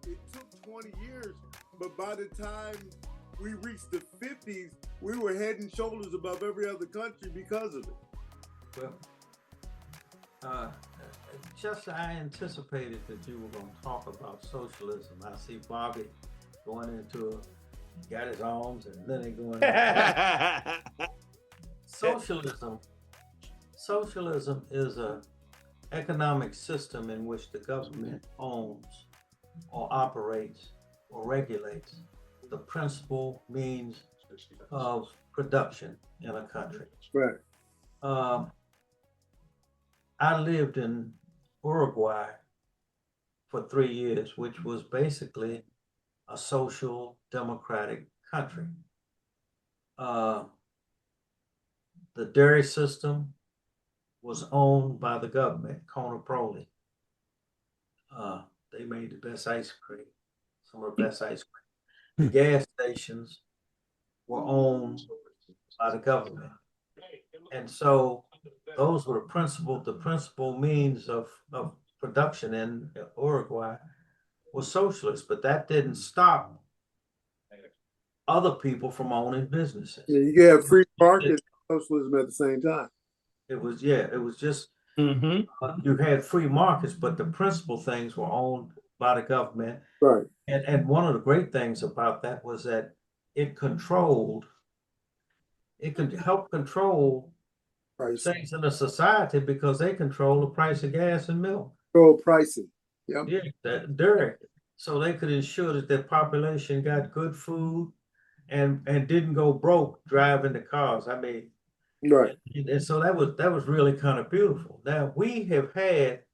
it took 20 years, but by the time we reached the 50s, we were head and shoulders above every other country because of it. Well, just I anticipated that you were going to talk about socialism. I see Bobby going into got his arms and then he going into socialism. Socialism is a economic system in which the government owns or operates or regulates the principal means of production in a country. Right. I lived in Uruguay for 3 years, which was basically a social democratic country. The dairy system was owned by the government, Conaproli. They made the best ice cream, some of the best ice cream. The gas stations were owned by the government. And so those were the principal means of production in Uruguay was socialist, but that didn't stop other people from owning businesses. Yeah, you can have free market and socialism at the same time. It was just you had free markets, but the principal things were owned by the government. Right. And one of the great things about that was that it could help control Price. things in the society because they control the price of gas and milk. Control pricing. Yep. Yeah, that dairy. So they could ensure that their population got good food and didn't go broke driving the cars. I mean, right. And so that was really kind of beautiful. Now we have had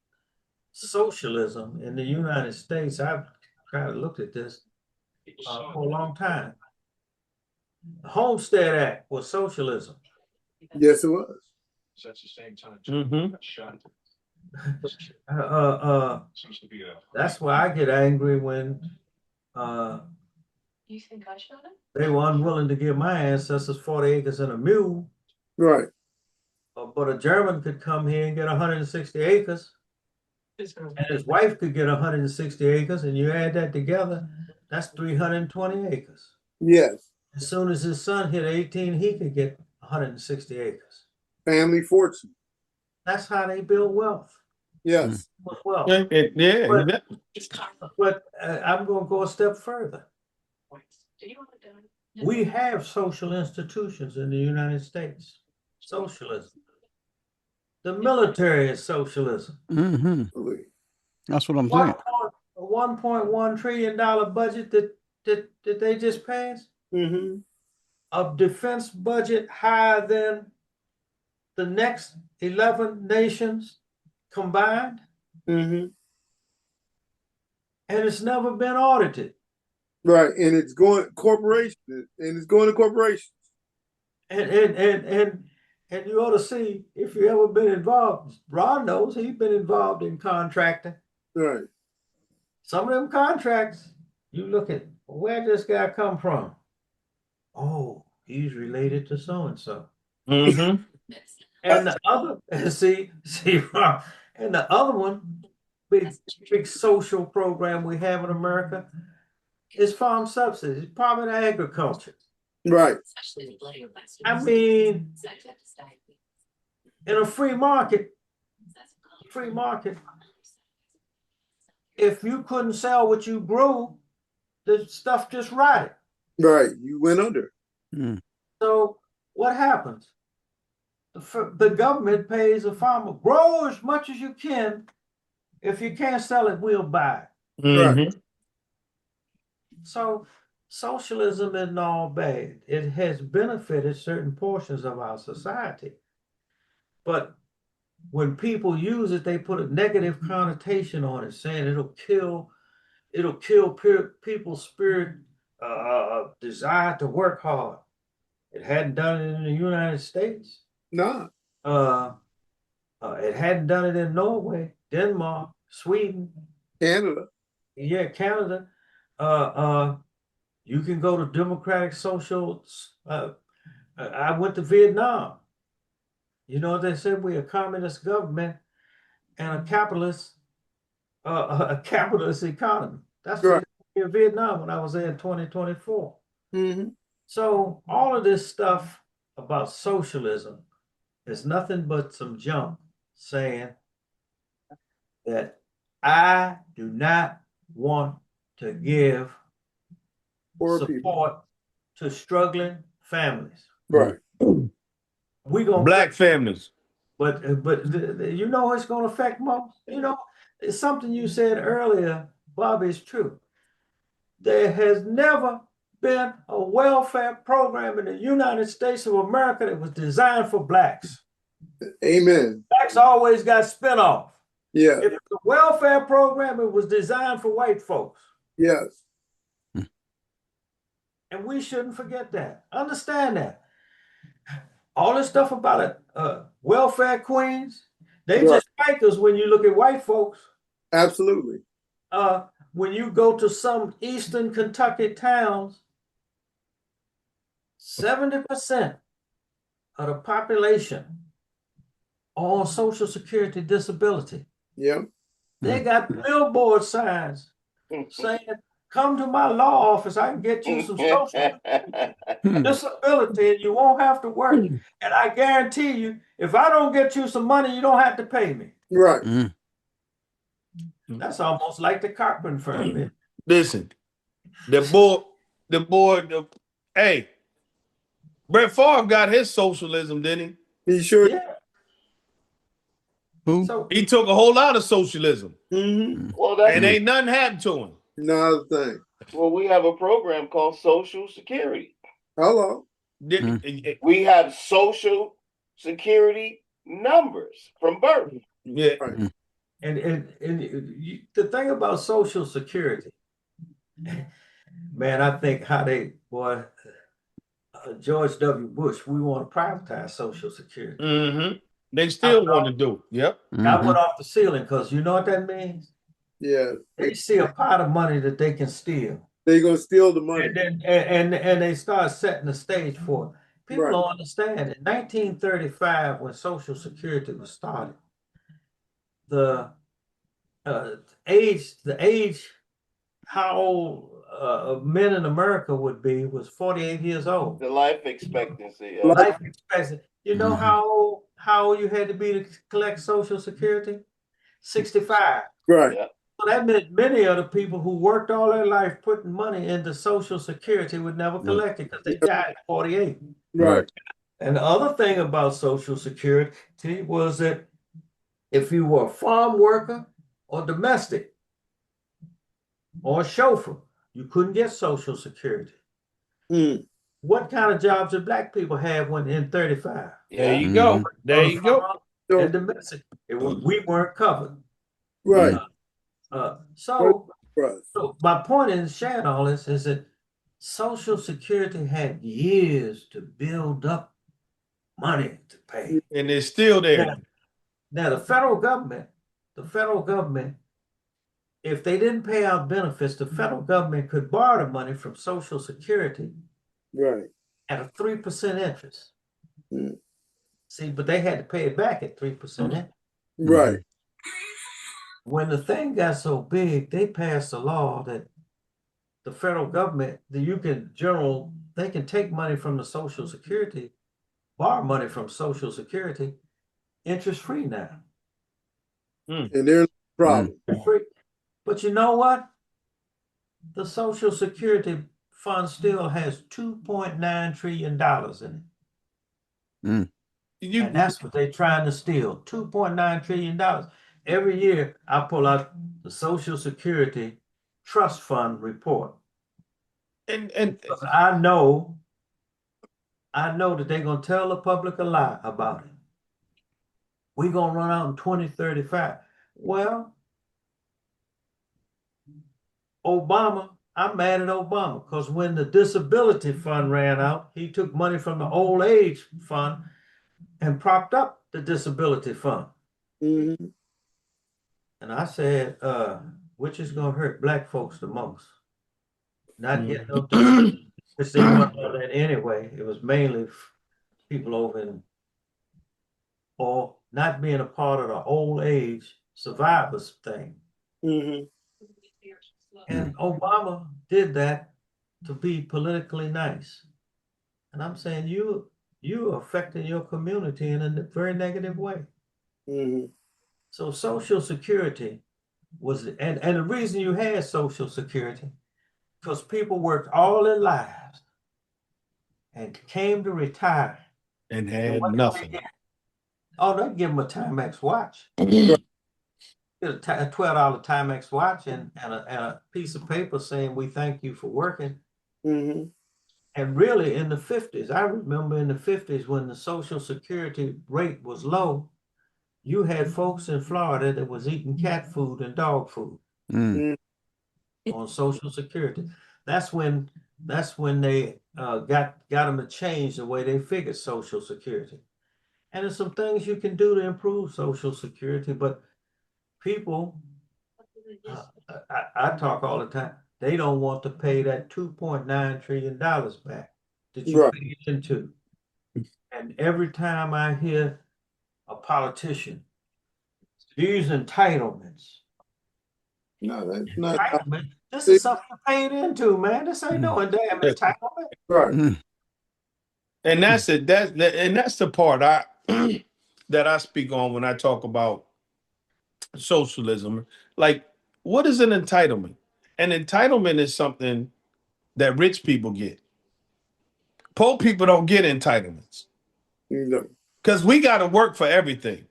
socialism in the United States. I've kind of looked at this for a long time. The Homestead Act was socialism. Yes, it was. So at the same time, shot. Seems to be That's why I get angry when You think I shot him? they were unwilling to give my ancestors 40 acres and a mule. Right. But a German could come here and get 160 acres, and his wife could get 160 acres, and you add that together, that's 320 acres. Yes. As soon as his son hit 18, he could get 160 acres. Family fortune. That's how they build wealth. Yes. Well, Yeah. but I'm going to go a step further. We have social institutions in the United States. Socialism. The military is socialism. Absolutely. That's what I'm saying. A $1.1 trillion budget that they just passed. A defense budget higher than the next 11 nations combined. And it's never been audited. Right. And it's going corporations, and it's going to corporations. And you ought to see if you ever been involved. Ron knows he's been involved in contracting. Right. Some of them contracts, you look at where this guy come from. Oh, he's related to so and so. And the other, see, Ron, and the other one, big social program we have in America is farm subsidies, private agriculture. Right. I mean, in a free market, if you couldn't sell what you grew, the stuff just rotted. Right. You went under. So what happens? The government pays a farmer, grow as much as you can. If you can't sell it, we'll buy it. Right. So socialism isn't all bad. It has benefited certain portions of our society. But when people use it, they put a negative connotation on it, saying it'll kill people's spirit, desire to work hard. It hadn't done it in the United States. No. It hadn't done it in Norway, Denmark, Sweden, Canada. Yeah, Canada. You can go to democratic social. I went to Vietnam. You know, they said we're a communist government and a capitalist economy. That's Right. in Vietnam when I was there in 2024. Mm-hmm. So all of this stuff about socialism is nothing but some junk saying that I do not want to give Poor people. support to struggling families. Right. We gonna Black families. but you know it's gonna affect most. You know, it's something you said earlier, Bobby, is true. There has never been a welfare program in the United States of America that was designed for blacks. Amen. Blacks always got spinoff. Yeah. If it's a welfare program, it was designed for white folks. Yes. And we shouldn't forget that. Understand that. All this stuff about it, welfare queens, they Right. just like us when you look at white folks. Absolutely. When you go to some eastern Kentucky towns, 70% of the population are on Social Security disability. Yeah. They got billboard signs saying, come to my law office, I can get you some social disability and you won't have to work. And I guarantee you, if I don't get you some money, you don't have to pay me. Right. That's almost like the Cochran firm. Listen, hey, Brett Favre got his socialism, didn't He sure. Yeah. he? So He took a whole lot of socialism, Mm-hmm. Well, that's and ain't nothing happened to him. Another thing. well, we have a program called Social Security. Hello. We have Social Security numbers from birth. Yeah. Right. and the thing about Social Security, man, I think how they George W. Bush, we want to privatize Social Security. Mm-hmm. They still want to do. Yep. I went off the ceiling because you know what that means? Yeah. They see a pot of money that they can steal. They gonna steal the money. And then and they start setting the stage for it. People Right. don't understand. In 1935, when Social Security was started, the age how old men in America would be was 48 years old. The life expectancy. Life expectancy. You know how old you had to be to collect Social Security? 65. Right. Yeah. So that meant many of the people who worked all their life putting money into Social Security would never collect it because they died at 48. Right. And the other thing about Social Security was that if you were a farm worker or domestic or a chauffeur, you couldn't get Social Security. Mm. What kind of jobs did black people have when in 35? There you go. There you go. And domestic, we weren't covered. Right. So Right. So my point in sharing all this is that Social Security had years to build up money to pay. And it's still there. Now the federal government, if they didn't pay out benefits, the federal government could borrow the money from Social Security Right. at a 3% interest. Mm. See, but they had to pay it back at 3% interest. Right. When the thing got so big, they passed a law that the federal government, they can take money from the Social Security, borrow money from Social Security, interest free now. And there's a problem. Free. But you know what? The Social Security fund still has $2.9 trillion in it. And that's what they're trying to steal. $2.9 trillion. Every year I pull out the Social Security Trust Fund report. And I know that they're gonna tell the public a lie about it. We're gonna run out in 2035. Well, Obama, I'm mad at Obama because when the disability fund ran out, he took money from the old age fund and propped up the disability fund. Mm-hmm. And I said, which is gonna hurt black folks the most? Not getting no disability, which they weren't on that anyway. It was mainly people over in, or not being a part of the old age survivors thing. Mm-hmm. And Obama did that to be politically nice. And I'm saying you're affecting your community in a very negative way. Mm-hmm. So Social Security was, and the reason you had Social Security, because people worked all their lives and came to retire. And And had what did they nothing. get? Oh, they give them a Timex watch. Mm. Get a $12 Timex watch and a piece of paper saying we thank you for working. Mm-hmm. And really in the 50s, I remember in the 50s when the Social Security rate was low, you had folks in Florida that was eating cat food and dog food on Social Security. That's when they got them to change the way they figured Social Security. And there's some things you can do to improve Social Security, but people, I talk all the time, they don't want to pay that $2.9 trillion back that you Right. paid into. And every time I hear a politician, these entitlements, No, that's not entitlement, this is something you paid into, man. This ain't no damn entitlement. right. And that's it. And that's the part I that I speak on when I talk about socialism. Like, what is an entitlement? An entitlement is something that rich people get. Poor people don't get entitlements No, because we got to work for everything.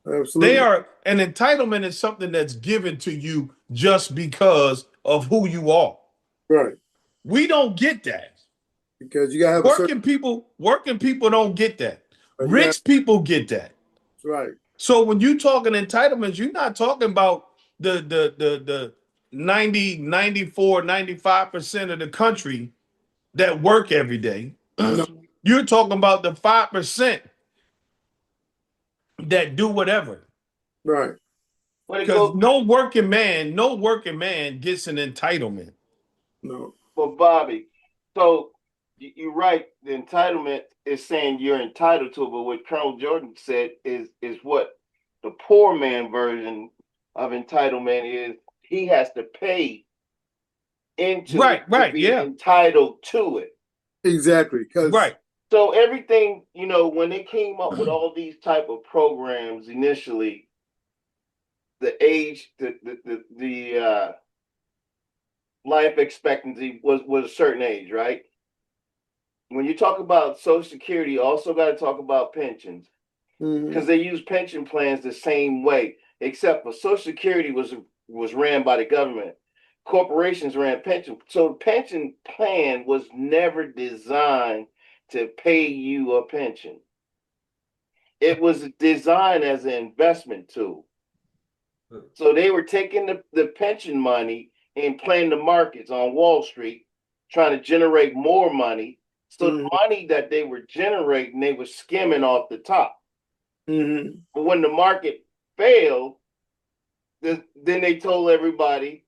absolutely. An entitlement is something that's given to you just because of who you are. Right. We don't get that. Because you gotta have Working people don't get that. You Rich people get that. right. So when you talking entitlements, you're not talking about the 90, 94, 95% of the country that work every day. No, You're talking about the 5% that do whatever. right. Because no working man gets an entitlement. No. But Bobby, so you're right. The entitlement is saying you're entitled to it, but what Colonel Jordan said is what the poor man version of entitlement is. He has to pay into Right, it to be yeah. entitled to it. Exactly. Because Right. So everything, when they came up with all these type of programs initially, the age, the life expectancy was a certain age, right? When you talk about Social Security, you also got to talk about pensions because they use pension plans the same way, except for Social Security was ran by the government. Corporations ran pension, so the pension plan was never designed to pay you a pension. It was designed as an investment tool. So they were taking the pension money and playing the markets on Wall Street, trying to generate more money. So the money that they were generating, they were skimming off the top. But when the market failed, then they told everybody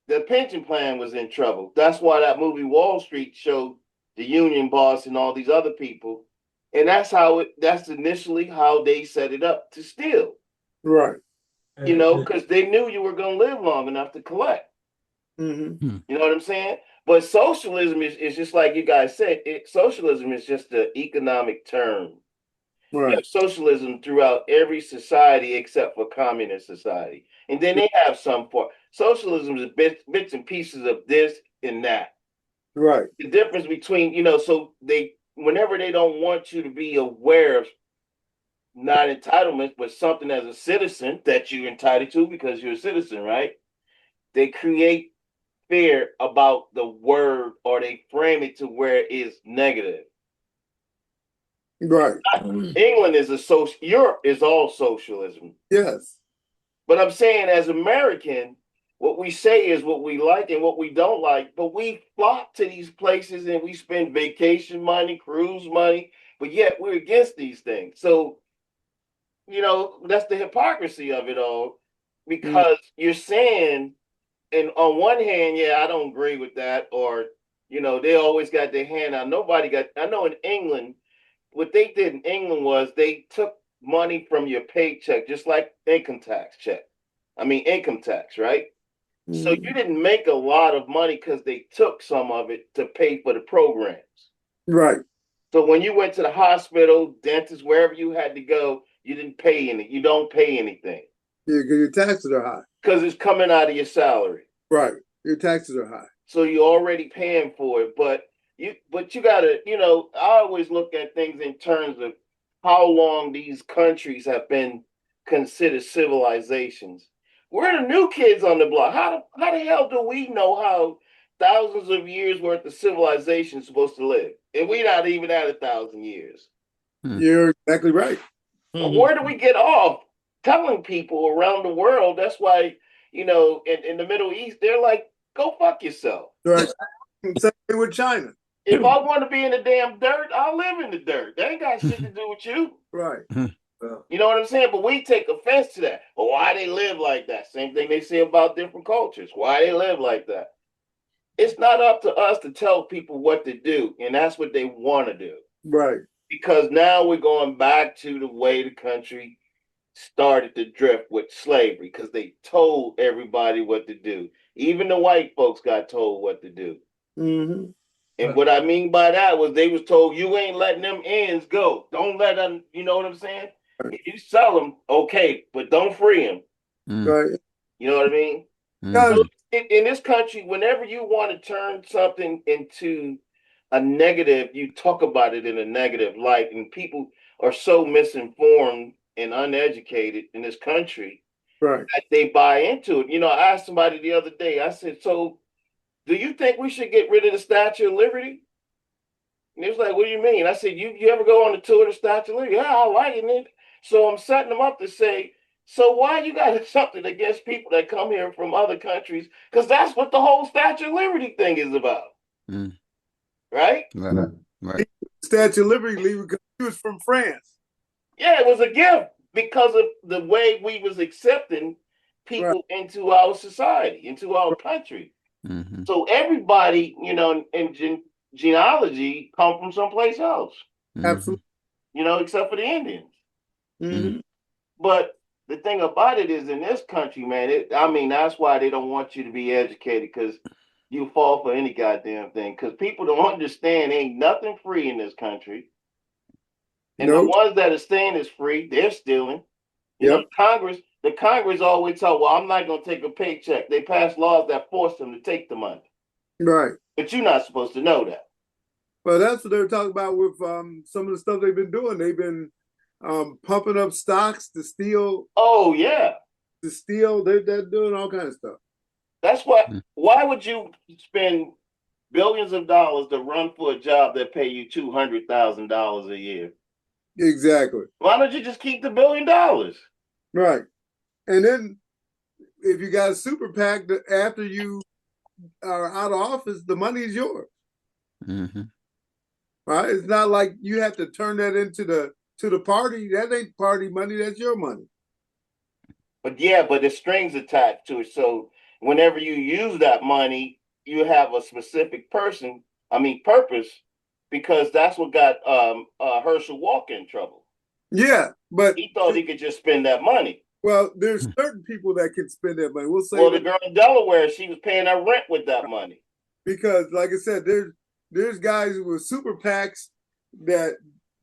the pension plan was in trouble. That's why that movie Wall Street showed the union boss and all these other people. And that's initially how they set it up to steal. right. Because they knew you were going to live long enough to collect. You know what I'm saying? But socialism is just like you guys said. Socialism is just an economic term. You Right. have socialism throughout every society except for communist society. And then they have some for socialism is bits and pieces of this and that. Right. The difference between, so whenever they don't want you to be aware of not entitlements, but something as a citizen that you're entitled to because you're a citizen, right? They create fear about the word, or they frame it to where it is negative. Right. England is Europe is all socialism. Yes. But I'm saying as American, what we say is what we like and what we don't like, but we flock to these places and we spend vacation money, cruise money, but yet we're against these things. So, that's the hypocrisy of it all, because you're saying, and on one hand, yeah, I don't agree with that, or, they always got their hand out. I know in England, what they did in England was they took money from your paycheck, just like income tax, right? So you didn't make a lot of money because they took some of it to pay for the programs. Right. So when you went to the hospital, dentist, wherever you had to go, you didn't pay any. You don't pay anything Yeah, because your taxes are high. because it's coming out of your salary. Right. Your taxes are high. So you're already paying for it. But you gotta, I always look at things in terms of how long these countries have been considered civilizations. We're the new kids on the block. How the hell do we know how thousands of years worth of civilization is supposed to live? And we're not even at 1,000 years. You're exactly right. But where do we get off telling people around the world? That's why, in the Middle East, they're like, go fuck yourself. Right. Same thing with China. If I want to be in the damn dirt, I'll live in the dirt. That ain't got shit to do with you. Right. You know what I'm saying? But we take offense to that. Well, why they live like that? Same thing they say about different cultures. Why they live like that? It's not up to us to tell people what to do, and that's what they want to do. Right. Because now we're going back to the way the country started to drift with slavery, because they told everybody what to do. Even the white folks got told what to do. Mm-hmm. And what I mean by that was they was told, you ain't letting them ends go. Don't let them, you know what I'm saying? If you sell them, okay, but don't free them. Right. You know what I mean? So in this country, whenever you want to turn something into a negative, you talk about it in a negative light. And people are so misinformed and uneducated in this country Right. that they buy into it. I asked somebody the other day, I said, so do you think we should get rid of the Statue of Liberty? And he was like, what do you mean? I said, you ever go on the tour of the Statue of Liberty? Yeah, I like it. So I'm setting them up to say, so why you got something against people that come here from other countries? Because that's what the whole Statue of Liberty thing is about. Right? Right. Statue of Liberty because he was from France. Yeah, it was a gift because of the way we was accepting people into our society, into our country. So everybody, in genealogy come from someplace else. Absolutely. Except for the Indians. Mm-hmm. But the thing about it is in this country, man, that's why they don't want you to be educated, because you fall for any goddamn thing. Because people don't understand ain't nothing free in this country. And the ones that are saying it's free, they're stealing. The Congress always tell, well, I'm not going to take a paycheck. They pass laws that force them to take the money. Right. But you're not supposed to know that. Well, that's what they're talking about with some of the stuff they've been doing. They've been pumping up stocks to steal. Oh, yeah. To steal. They're doing all kinds of stuff. That's why would you spend billions of dollars to run for a job that pay you $200,000 a year? Exactly. Why don't you just keep the $1 billion? Right. And then if you got a super PAC, after you are out of office, the money is yours. Right? It's not like you have to turn that into the party. That ain't party money. That's your money. But there's strings attached to it. So whenever you use that money, you have a specific purpose, because that's what got Herschel Walker in trouble. Yeah, but he thought he could just spend that money. Well, there's certain people that can spend that money. We'll say. Well, the girl in Delaware, she was paying her rent with that money. Because, like I said, there's guys with super PACs that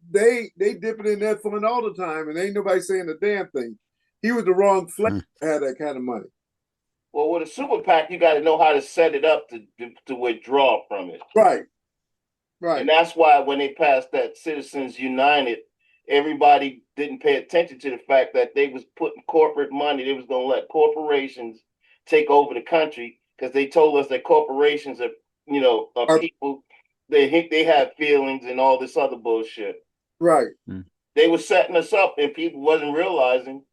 they dip it in that fund all the time, and ain't nobody saying a damn thing. He was the wrong flex to have that kind of money. Well, with a super PAC, you got to know how to set it up to withdraw from it. Right. Right. And that's why when they passed that Citizens United, everybody didn't pay attention to the fact that they was putting corporate money. They was going to let corporations take over the country, because they told us that corporations are people. They have feelings and all this other bullshit. Right. They were setting us up, and people wasn't realizing,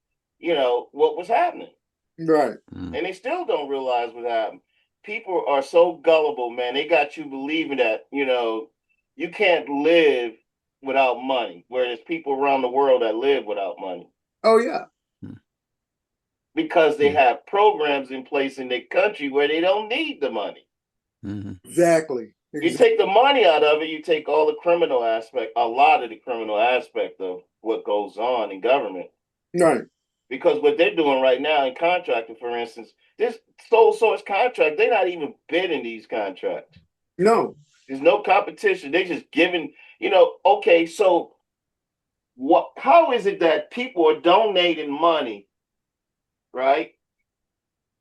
what was happening. Right. And they still don't realize what happened. People are so gullible, man. They got you believing that, you can't live without money, whereas people around the world that live without money. Oh, yeah. Because they have programs in place in their country where they don't need the money. Exactly. You take the money out of it, you take all the criminal aspect, a lot of the criminal aspect of what goes on in government. Right. Because what they're doing right now in contracting, for instance, this sole source contract, they're not even bidding these contracts. No. There's no competition. They just giving, okay, so how is it that people are donating money, right,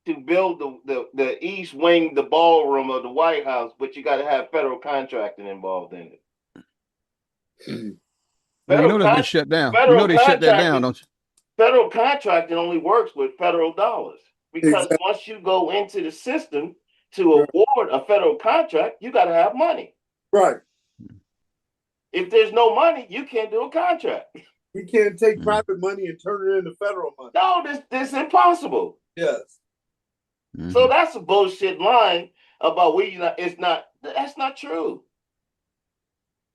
to build the East Wing, the ballroom of the White House, but you got to have federal contracting involved in it? Well, you know that's been shut down. You federal know they shut that down, contracting- don't you? Federal contracting only works with federal dollars because Exactly. once you go into the system to award a federal contract, you got to have money. Right. If there's no money, you can't do a contract. You can't take private money and turn it into federal money. No, this is impossible. Yes. So that's a bullshit line about that's not true.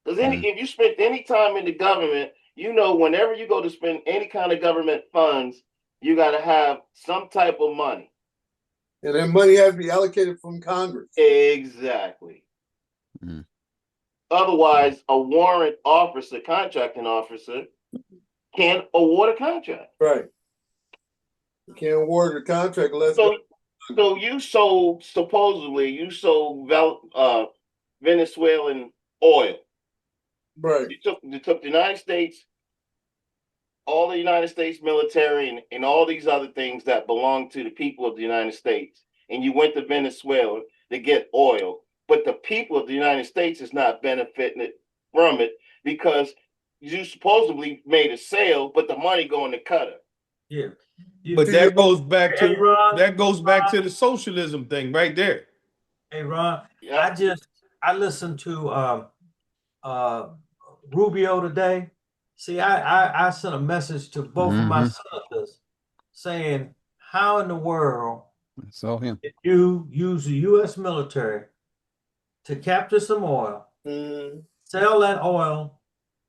Because if you spend any time in the government, whenever you go to spend any kind of government funds, you got to have some type of money. And then money has to be allocated from Congress. Exactly. Otherwise, a warrant officer, contracting officer, can't award a contract. Right. You can't award a contract unless. So supposedly you sold Venezuelan oil. Right. You took the United States, all the United States military and all these other things that belong to the people of the United States, and you went to Venezuela to get oil, but the people of the United States is not benefiting from it because you supposedly made a sale, but the money going to Qatar. Yeah. But that goes back Hey, to Ron, the socialism thing right there. Hey, Ron, Yeah. I listened to Rubio today. See, I sent a message to both of my senators saying, how in the world Saw him. did you use the U.S. military to capture some oil, sell that oil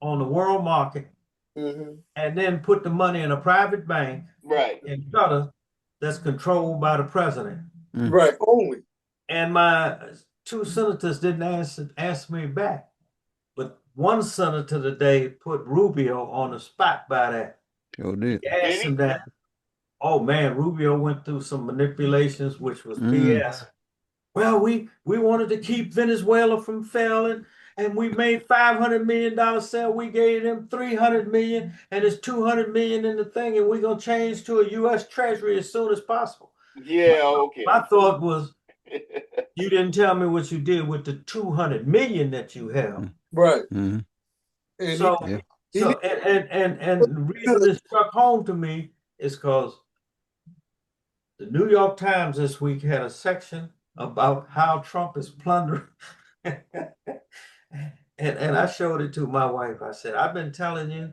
on the world market, and then put the money in a private bank Right. in Qatar that's controlled by the president? Right. Only. And my two senators didn't ask me back. But one senator today put Rubio on the spot by that. Sure did. He asked him that. Oh man, Rubio went through some manipulations, which was BS. Well, we wanted to keep Venezuela from failing, and we made $500 million sale. We gave them $300 million, and it's $200 million in the thing, and we're gonna change to a U.S. Treasury as soon as possible. Yeah, okay. My thought was, you didn't tell me what you did with the $200 million that you have. Right. Mm-hmm. And So, and the reason this struck home to me is because the New York Times this week had a section about how Trump is plundering. and I showed it to my wife. I said, I've been telling you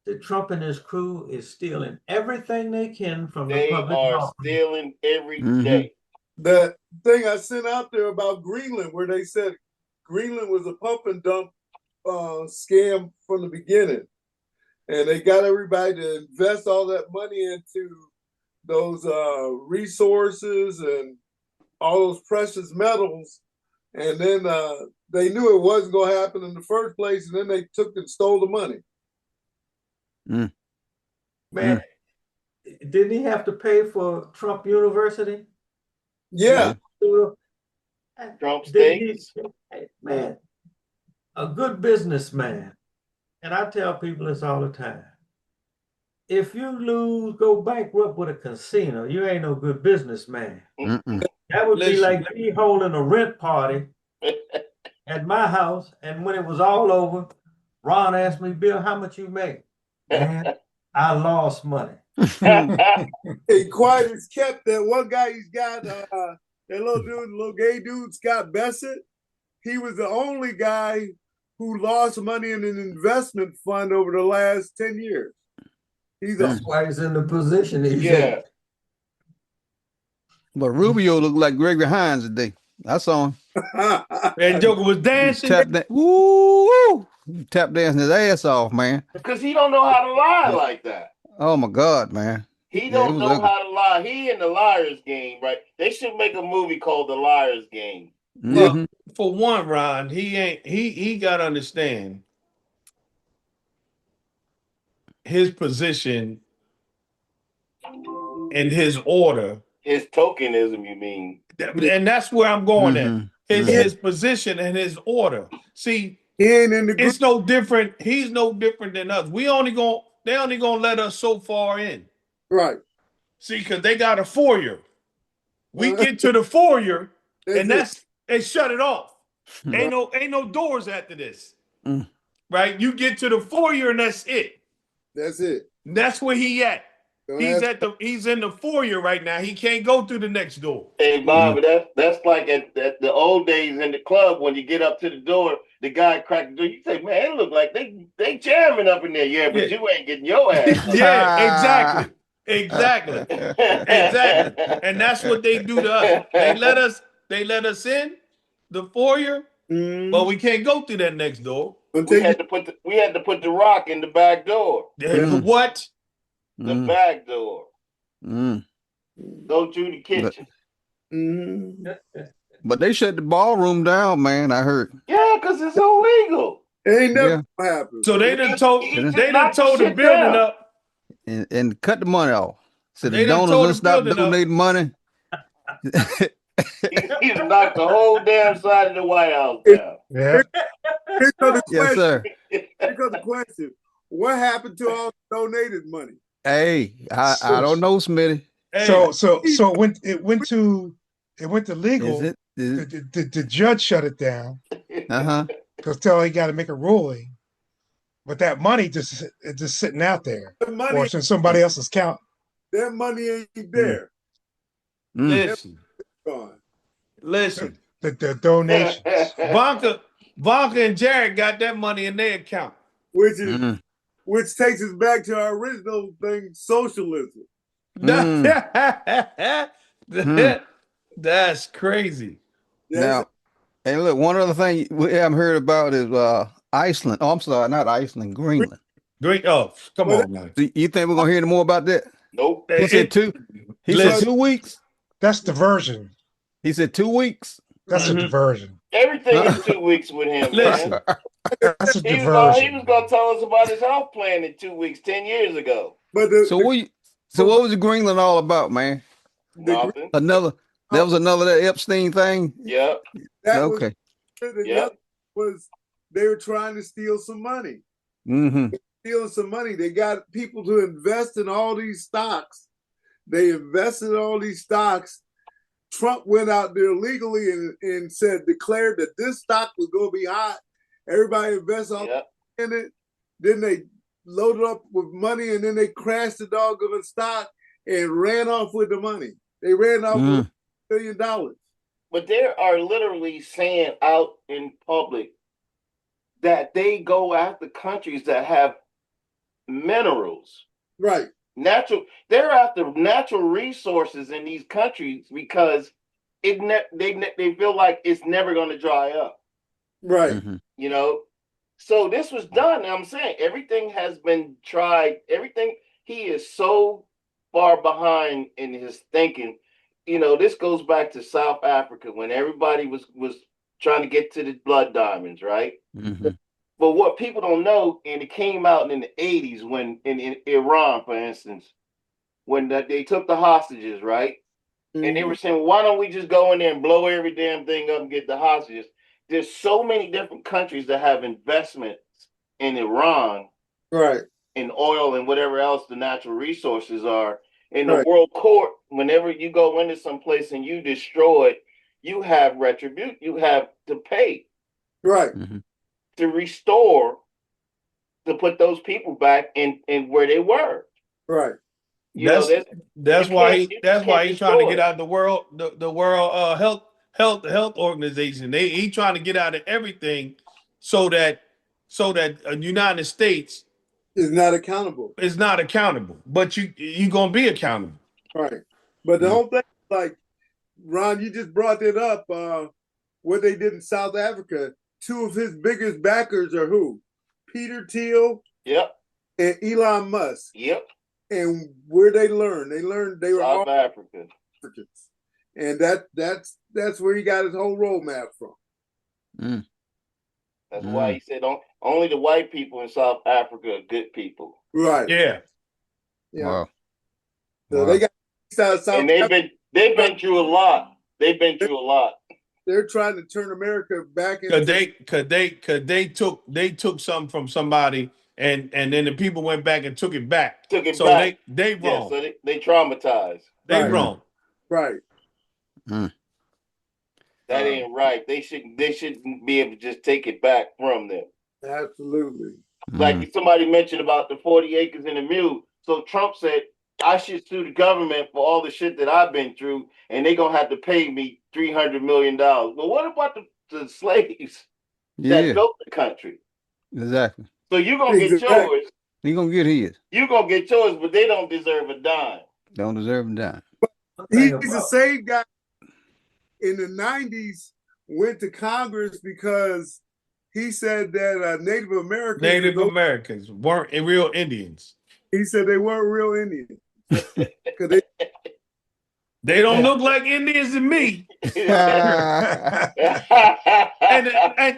that Trump and his crew is stealing everything they can from the public. They are stealing every day. The thing I sent out there about Greenland, where they said Greenland was a pump and dump scam from the beginning. And they got everybody to invest all that money into those resources and all those precious metals. And then they knew it wasn't going to happen in the first place. And then they took and stole the money. Man, didn't he have to pay for Trump University? Yeah. Trump States. Man, a good businessman. And I tell people this all the time. If you go bankrupt with a casino, you ain't no good businessman. That would be like me holding a rent party at my house, and when it was all over, Ron asked me, Bill, how much you make? Man, I lost money. Hey, quiet as kept. That one guy, he's got that little gay dude, Scott Bassett. He was the only guy who lost money in an investment fund over the last 10 years. That's why he's in the position he's in. But Rubio looked like Gregory Hines today. I saw him. That joker was dancing. Tap dancing his ass off, man. Because he don't know how to lie like that. Oh my God, man. He don't know how to lie. He in the liar's game, right? They should make a movie called The Liar's Game. Well, for one, Ron, he got to understand his position and his order. His tokenism, you mean? And that's where I'm going at. Mhm. His position and his order. See, He ain't in the group. it's no different. He's no different than us. They only gonna let us so far in. Right. See, because they got a foyer. We get to the foyer, and they shut it off. Ain't no doors after this. Mm. Right? You get to the foyer, and that's it. That's it. And that's where he at. Don't He's ask- he's in the foyer right now. He can't go through the next door. Hey, Bob, that's like at the old days in the club when you get up to the door, the guy cracked the door. You say, man, it look like they jamming up in there. Yeah, but you ain't getting your ass. Yeah, exactly. And that's what they do to us. They let us in the foyer, but we can't go through that next door. We had to put the rock in the back door. What? The back door. Mm. Go through the kitchen. But they shut the ballroom down, man. I heard. Yeah, because it's illegal. It ain't never happened. So they done told the building down. up. And cut the money off. So They the done donors told don't the stop building up. donating money. He knocked the whole damn side of the White House down. Yeah. Here comes the Yes, question. sir. Here comes the question. What happened to all the donated money? Hey, I don't know, Smitty. Hey, So it went to legal. Is it? The judge shut it down Uh-huh. because he got to make a ruling. But that money just sitting out there, The money, or it's in somebody else's account. that money ain't there. listen, Gone. listen. The donations. Vanka and Jared got that money in their account. Which is Mm. which takes us back to our original thing, socialism. That's crazy. Now, and look, one other thing we haven't heard about is Iceland. Oh, I'm sorry, not Iceland, Greenland. Great. Oh, come on, man. Do you think we're gonna hear any more about that? Nope. He said 2. He said Listen. 2 weeks. That's diversion. He said 2 weeks. That's a diversion. Everything is 2 weeks with him, Listen. man. That's a He diversion. was gonna tell us about his health plan in 2 weeks, 10 years ago. But So what was Greenland all about, man? Nothing. That was another Epstein thing. Yep. Okay. Was they were trying to steal some money. Mm-hmm. Stealing some money. They got people to invest in all these stocks. They invested in all these stocks. Trump went out there legally and declared that this stock was going to be hot. Everybody invested in it. Then they loaded up with money and then they crashed the doggone stock and ran off with the money. They ran off with $1 billion. But they are literally saying out in public that they go after countries that have minerals. Right. They're after natural resources in these countries because they feel like it's never going to dry up. Right. Mm-hmm. You know, so this was done. I'm saying everything has been tried. Everything. He is so far behind in his thinking. You know, this goes back to South Africa when everybody was trying to get to the blood diamonds, right? Mm-hmm. But what people don't know, and it came out in the 80s when in Iran, for instance, when they took the hostages, right? Mm-hmm. And they were saying, why don't we just go in there and blow every damn thing up and get the hostages? There's so many different countries that have investments in Iran, right, in oil and whatever else the natural resources are. In the world court, whenever you go into some place and you destroy it, you have retribution. You have to pay, right, to restore, to put those people back in where they were. Right. That's why he's trying to get out of the world health organization. He trying to get out of everything so that United States is not accountable. But you gonna be accountable. Right. But the whole thing, like Ron, you just brought it up. What they did in South Africa. 2 of his biggest backers are who? Peter Thiel. Yep. And Elon Musk. Yep. And where they learned they were South all Africans. And that's where he got his whole roadmap from. That's why he said only the white people in South Africa are good people. Right. Yeah. Yeah. So Wow. they got South And they've been through a lot. They've been through a lot. They're trying to turn America back into. They took something from somebody and then the people went back and took it back. Took it so back. they Yeah, wrong. so they traumatized. They Right. wrong. Right. That ain't right. They shouldn't be able to just take it back from them. Absolutely. Like somebody mentioned about the 40 acres and a mule. So Trump said I should sue the government for all the shit that I've been through, and they're gonna have to pay me $300 million. Well, what about the slaves that Yeah, built the country? exactly. So you're gonna get Exactly. yours. He gonna get his. You're gonna get yours, but they don't deserve a dime. Don't deserve a dime. He's the same guy in the 90s went to Congress because he said that Native Americans weren't real Indians. He said they weren't real Indians. 'Cause They don't look like Indians to me.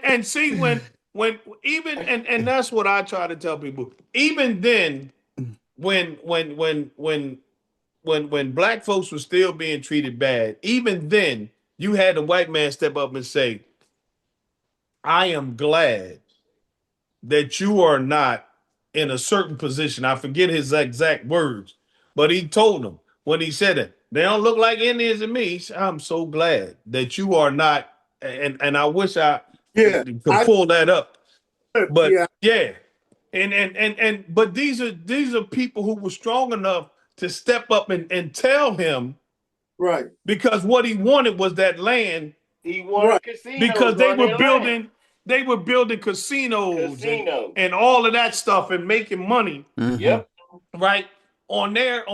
And see when even and that's what I try to tell people. Even then, when black folks were still being treated bad, even then you had the white man step up and say, "I am glad that you are not in a certain position." I forget his exact words, but he told them when he said it, they don't look like Indians to me. He said, I'm so glad that you are not, and I wish I could pull that up. But yeah. And but these are people who were strong enough to step up and tell him, right, because what he wanted was that land. He wanted casinos because they on were their building land. they were building casinos. And all of that stuff and making money. Yep. Right on their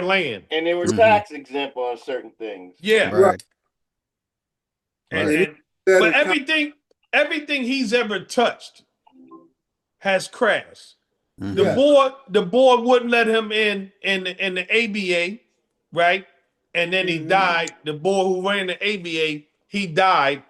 land. And they were tax exempt on certain things. Yeah. Right. But everything he's ever touched has crashed. The board wouldn't let him in the ABA, right? And then he died. The boy who ran the ABA, he died,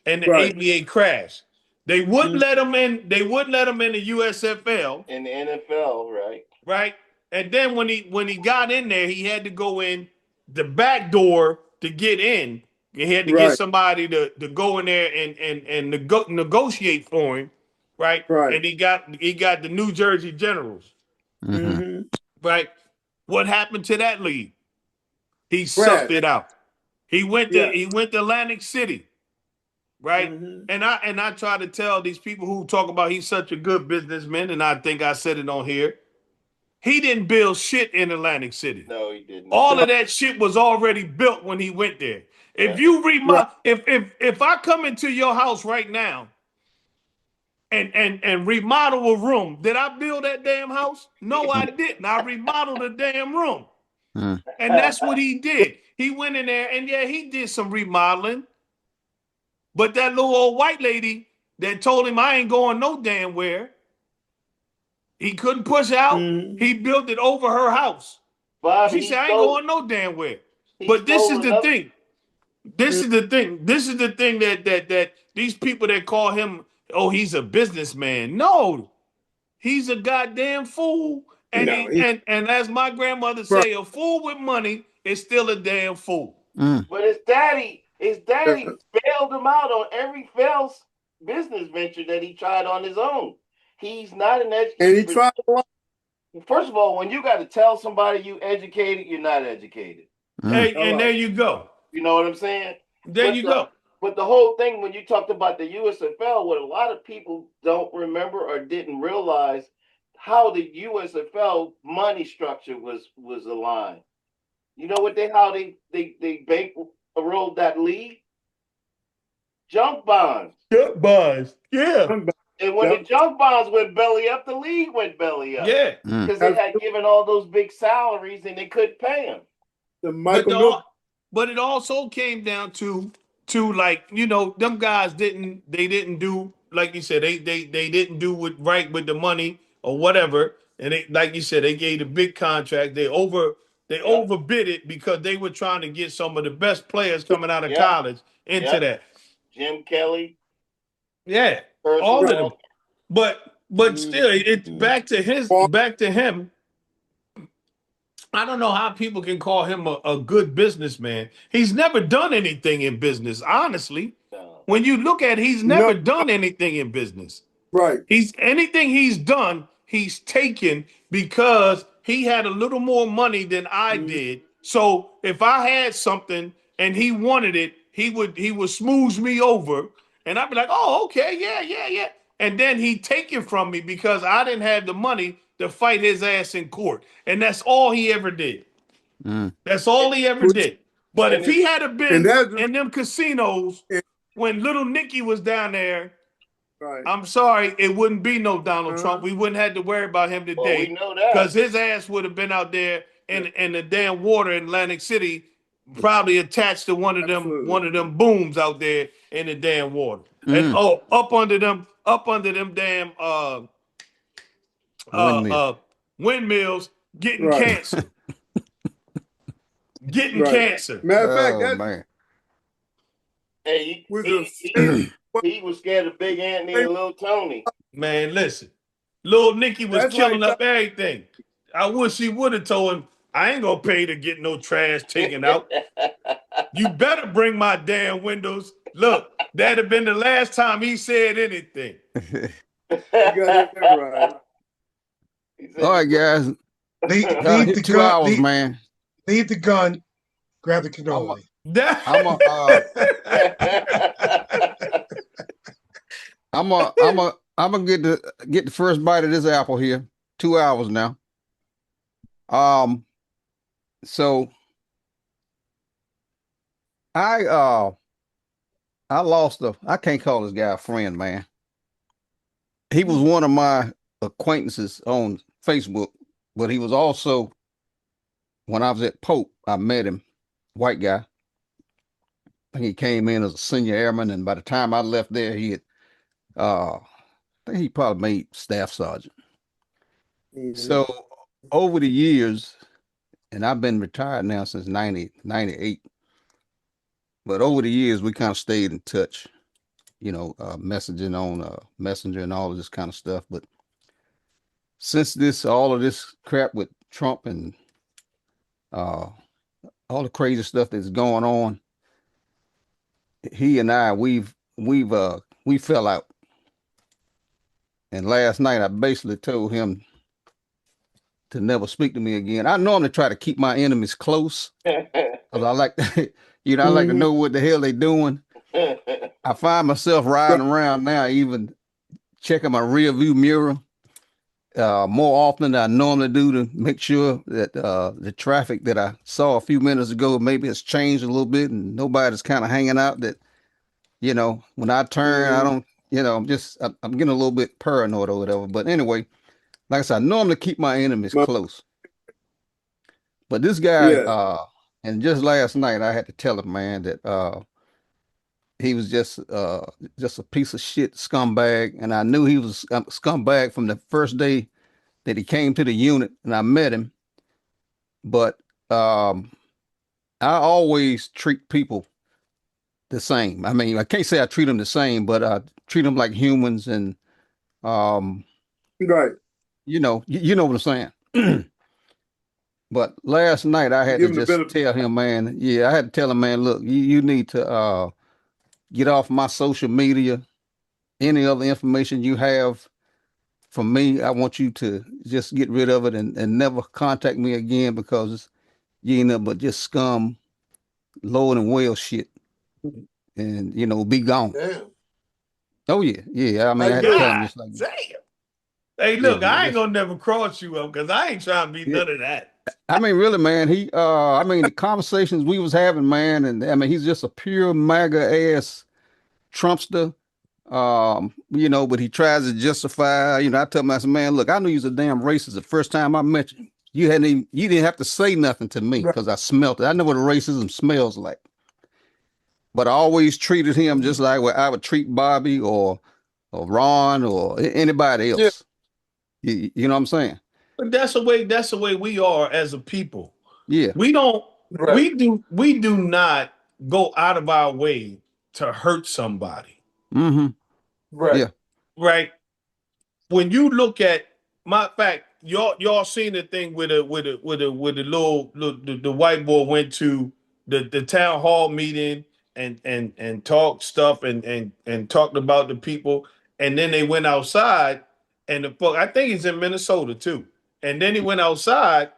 and the ABA crashed. They wouldn't let him in. They wouldn't let him in the USFL. In the NFL, right? Right. And then when he got in there, he had to go in the back door to get in. He had to get somebody to go in there and negotiate for him. Right. And he got the New Jersey Generals. Right. What happened to that league? He sucked it out. He went to Atlantic City. Right. And I try to tell these people who talk about he's such a good businessman, and I think I said it on here. He didn't build shit in Atlantic City. No, he didn't. All of that shit was already built when he went there. If you remodel, if I come into your house right now and remodel a room, did I build that damn house? No, I didn't. I remodeled the damn room. And that's what he did. He went in there and he did some remodeling. But that little old white lady that told him I ain't going no damn where, he couldn't push out. He built it over her house. She said, I ain't going no damn where. But this is the thing. This is the thing. This is the thing that these people that call him, oh, he's a businessman. No, he's a goddamn fool. And and as my grandmother say, a fool with money is still a damn fool. But his daddy bailed him out on every failed business venture that he tried on his own. He's not an educated. And he tried a lot. First of all, when you got to tell somebody you educated, you're not educated. Hey, and there you go. You know what I'm saying? There you go. But the whole thing, when you talked about the USFL, what a lot of people don't remember or didn't realize how the USFL money structure was aligned. You know what how they bankrolled that league? Junk bonds. Junk bonds. Yeah. And when the junk bonds went belly up, the league went belly up. Yeah. Because they had given all those big salaries and they couldn't pay them. But it also came down to like, you know, them guys didn't do, like you said, they didn't do right with the money or whatever. And they, like you said, they gave the big contract. They overbid it because they were trying to get some of the best players coming out of college into that. Jim Kelly. Yeah. All of them. But still, it's back to him I don't know how people can call him a good businessman. He's never done anything in business, honestly. No. When you look at, he's never done anything in business. Right. He's anything he's done, he's taken because he had a little more money than I did. So if I had something and he wanted it, he would smooth me over, and I'd be like, oh, okay, yeah. And then he'd take it from me because I didn't have the money to fight his ass in court. And that's all he ever did. That's all he ever did. But if he had been in them casinos when little Nicky was down there, right. I'm sorry, it wouldn't be no Donald Trump. We wouldn't have to worry about him Well, we today know that. because his ass would have been out there in the damn water in Atlantic City, probably attached to one of them booms out there in the damn water. And up under them damn windmills getting cancer. Getting cancer. Matter of fact, that man. Hey, was he was scared of Big Anthony and Little Tony. Man, listen. Little Nicky was That's killing like- up everything. I wish he would have told him, I ain't gonna pay to get no trash taken out. You better bring my damn windows. Look, that'd have been the last time he said anything. You got that right. All right, guys. Leave Gotta the hit 2 gun. hours, man. Leave the gun. Grab the cannoli. I'm gonna get the first bite of this apple here. 2 hours now. So I lost I can't call this guy a friend, man. He was one of my acquaintances on Facebook, but he was also, when I was at Pope, I met him, white guy. I think he came in as a senior airman, and by the time I left there, he had I think he probably made staff sergeant. So over the years, and I've been retired now since 98, but over the years, we kind of stayed in touch, messaging on Messenger and all of this kind of stuff. But since all of this crap with Trump and all the crazy stuff that's going on, he and I, we fell out. And last night, I basically told him to never speak to me again. I normally try to keep my enemies close, because I like, I like to know what the hell they doing. I find myself riding around now, even checking my rear view mirror more often than I normally do, to make sure that the traffic that I saw a few minutes ago maybe has changed a little bit and nobody's kind of hanging out. That, when I turn, I don't. I'm getting a little bit paranoid or whatever. But anyway, like I said, I normally keep my enemies close. But this guy, and just last night, I had to tell him, man, that he was just a piece of shit scumbag. And I knew he was a scumbag from the first day that he came to the unit and I met him. But I always treat people the same. I mean, I can't say I treat them the same, but I treat them like humans, and right. You know what I'm saying. But last night I had to just tell him, man. Yeah, I had to tell him, man, look, you need to get off my social media. Any other information you have from me, I want you to just get rid of it and never contact me again, because you ain't nothing but just scum, low and well shit. And be gone. Damn. Oh yeah. I mean, I had to tell him just like that. Damn. Hey, look, I ain't gonna never cross you up, because I ain't trying to be none of that. I mean, really, man. The conversations we was having, man, and I mean, he's just a pure MAGA ass Trumpster. But he tries to justify. I tell him, I said, man, look, I knew you was a damn racist the first time I met you. You didn't have to say nothing to me, because I smelt it. I know what racism smells like. But I always treated him just like I would treat Bobby or Ron or anybody else. Yeah. You know what I'm saying? But that's the way we are as a people. Yeah. We don't we do not go out of our way to hurt somebody. Mm-hmm. Right. Yeah. Right. When you look at, matter of fact, y'all seen the thing with the little the white boy went to the town hall meeting and talked stuff and talked about the people, and then they went outside and the fuck, I think he's in Minnesota too. And then he went outside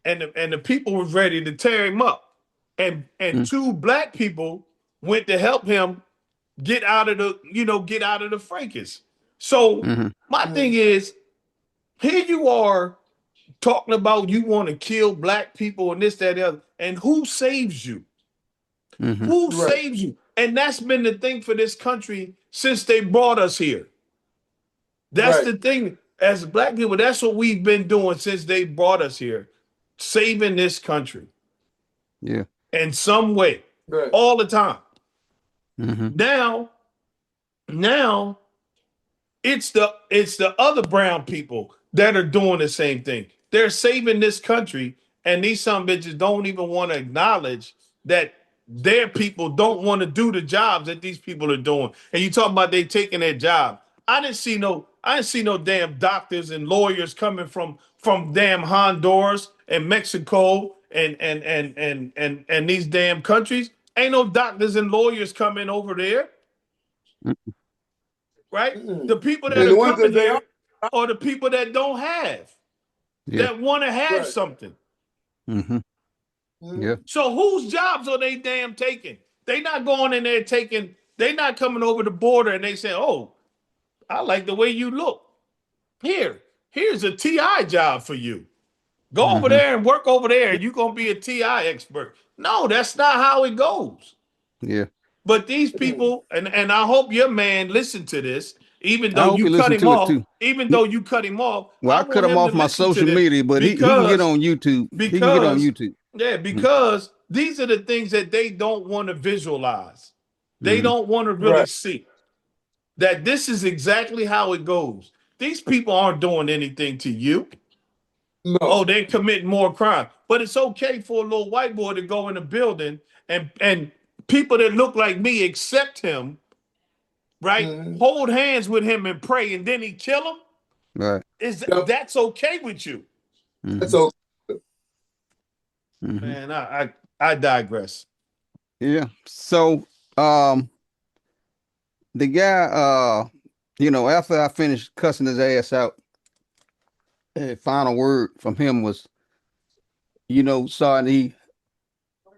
and the people was ready to tear him up. And Mm. two black people went to help him get out of the fracas. So Mhm. my thing is, here you are talking about you want to kill black people and this, that, the other. And who saves you? Mhm. Who Right. saves you? And that's been the thing for this country since they brought us here. That's Right. the thing. As black people, that's what we've been doing since they brought us here, saving this country Yeah. in some way, Right. all the time. Mhm. Now it's the other brown people that are doing the same thing. They're saving this country, and these some bitches don't even want to acknowledge that their people don't want to do the jobs that these people are doing. And you talking about they taking their job. I didn't see no damn doctors and lawyers coming from damn Honduras and Mexico and these damn countries. Ain't no doctors and lawyers coming over there, right? Mm-mm. The people that And are the ones coming that they here are, are the people that don't have, Yeah. that want to have Right. something. Mhm. Yeah. So whose jobs are they damn taking? They not going in there taking, they not coming over the border and they say, oh, I like the way you look. Here's a TI job for you. Go over Mhm. there and work over there and you're going to be a TI expert. No, that's not how it goes. Yeah. But these people, and I hope your man listened to this, even I though hope you you cut listen him to it off, too. even He- though you cut him off, Well, I I cut want him him to off my listen to social this media, but he can get on YouTube. He can get on because YouTube. because these are the things that they don't want to visualize. They Mhm. don't want to really Right. see that this is exactly how it goes. These people aren't doing anything to you. No. Oh, they're committing more crime. But it's okay for a little white boy to go in a building and people that look like me accept him, right? Mhm. Hold hands with him and pray, and then he kill him. Right. Yep. That's okay with you? That's Mhm. okay. Mhm. Man, I digress. Yeah. So, um, the guy, after I finished cussing his ass out, the final word from him was, Sergeant,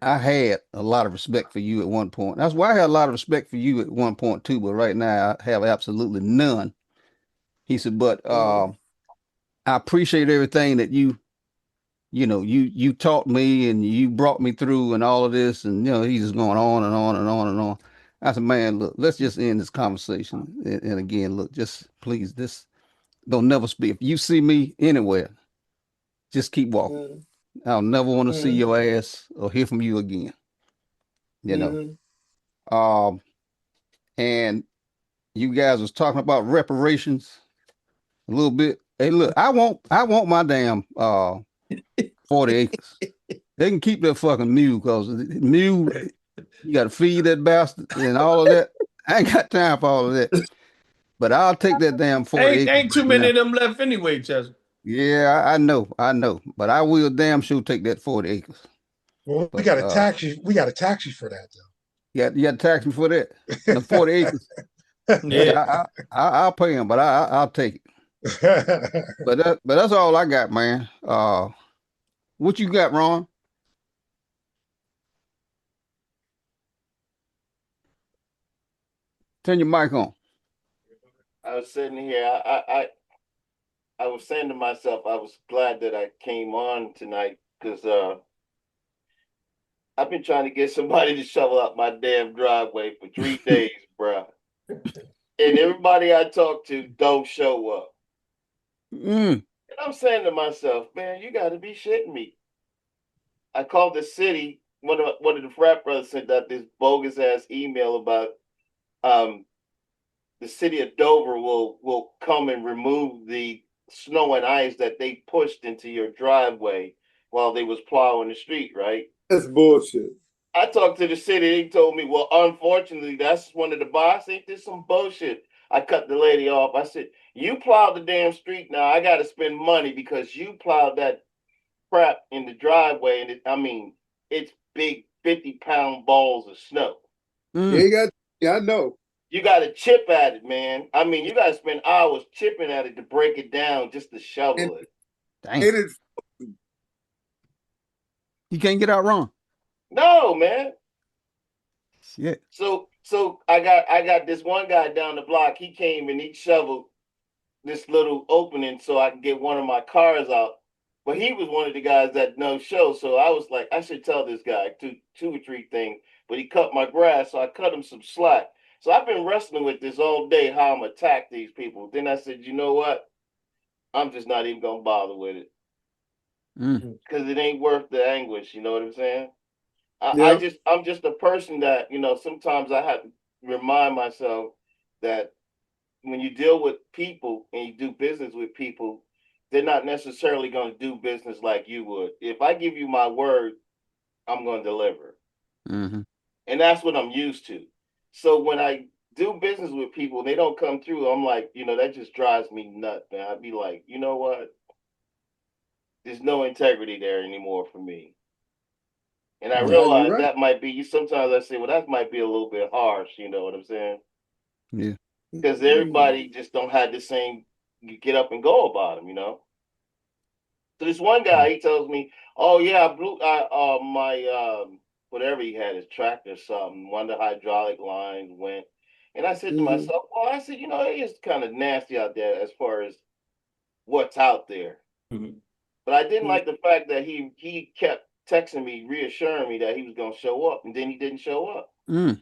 I had a lot of respect for you at one point. That's why I had a lot of respect for you at one point too, but right now I have absolutely none. He said, but I appreciate everything that you taught me and you brought me through and all of this, and he's just going on and on and on and on. I said, man, look, let's just end this conversation. And again, look, just please, this don't never speak. If you see me anywhere, just keep walking. Mhm. I'll never want to see Mhm. your ass or hear from you again. You know. Mhm. Um, and you guys was talking about reparations a little bit. Hey, look, I want my damn 40 acres. They can keep that fucking mule because mule, you got to feed that bastard and all of that. I ain't got time for all of that. But I'll take that damn 40 acres Ain't too right many now. of them left anyway, Chester. Yeah, I know. But I will damn sure take that 40 acres. Well, we But got to tax you. We got to tax you for that, you got to tax me for that. The 40 acres. though. Yeah. I'll pay him, but I'll take it. But that's all I got, man. What you got, Ron? Turn your mic on. I was sitting here. I was saying to myself, I was glad that I came on tonight because I've been trying to get somebody to shovel out my damn driveway for 3 days, bro. And everybody I talk to don't show up. Mm, And I'm saying to myself, man, you got to be shitting me. I called the city. One of the frat brothers sent out this bogus ass email about the city of Dover will come and remove the snow and ice that they pushed into your driveway while they was plowing the street, right? That's bullshit. I talked to the city. They told me, well, unfortunately, that's one of the boss. Ain't this some bullshit? I cut the lady off. I said, "You plowed the damn street. Now I got to spend money because you plowed that crap in the driveway, and it's big 50-pound balls of snow. Yeah, I know. You got to chip at it, man. You got to spend hours chipping at it to break it down just to shovel it. Dang. And it's You can't get out wrong. No, man. Shit. So I got this one guy down the block. He came and he shoveled this little opening so I could get one of my cars out. But he was one of the guys that no show. So I was like, I should tell this guy two or three things. But he cut my grass, so I cut him some slack. So I've been wrestling with this all day, how I'm attack these people. Then I said, you know what? I'm just not even gonna bother with it. Because it ain't worth the anguish, you know what I'm saying? I'm just a person that, sometimes I have to remind myself that when you deal with people and you do business with people, they're not necessarily going to do business like you would. If I give you my word, I'm going to deliver. Mm-hmm. And that's what I'm used to. So when I do business with people and they don't come through, I'm like, that just drives me nuts, man. I'd be like, you know what? There's no integrity there anymore for me. And I realize that might be, sometimes I say, well, that might be a little bit harsh, you know what I'm saying? Yeah. Because everybody just don't have the same get up and go about them, So this one guy, he tells me, oh yeah, I blew my whatever he had, his tractor or something, one of the hydraulic lines went. And I said to myself, well, it is kind of nasty out there as far as what's out there. Mm-hmm. But I didn't like the fact that he kept texting me, reassuring me that he was going to show up, and then he didn't show up. Damn.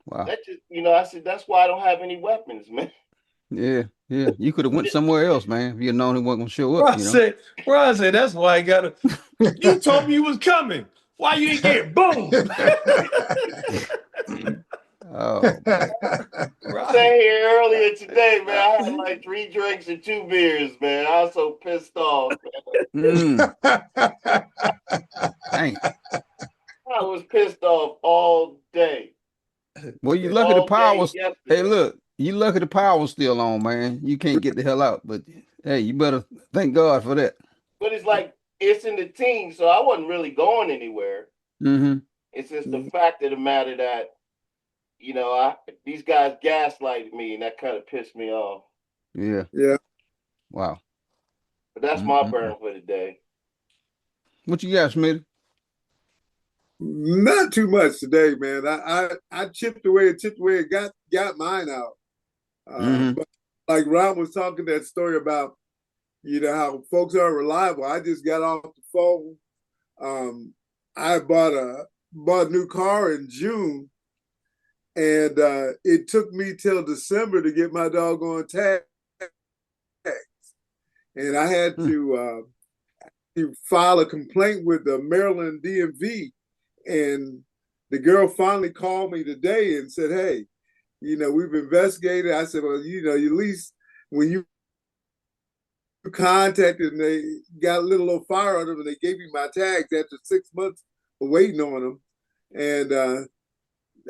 Wow. That just, I said, that's why I don't have any weapons, man. Yeah. You could have went somewhere else, man. If you'd known he wasn't gonna show up. I said, that's why I gotta. You told me you was coming. Why you ain't get boom? Oh. I sat here earlier today, man. I had like 3 drinks and 2 beers, man. I was so pissed off, man. Dang. I was pissed off all day. Well, you lucky the power was. Hey, look, you lucky the power was still on, man. You can't get the hell out, but hey, you better thank God for that. But it's like it's in the teens, so I wasn't really going anywhere. Mm-hmm. It's just the fact of the matter that these guys gaslighted me, and that kind of pissed me off. Yeah. Wow. But that's my burn for the day. What you got, Smitty? Not too much today, man. I chipped away and got mine out. But like Ron was talking that story about, how folks are reliable. I just got off the phone. I bought a new car in June, and it took me till December to get my doggone tags, and I had to file a complaint with the Maryland DMV. And the girl finally called me today and said, hey, we've investigated. I said, well, at least when you contacted and they got a little fire on them and they gave me my tags after 6 months of waiting on them. And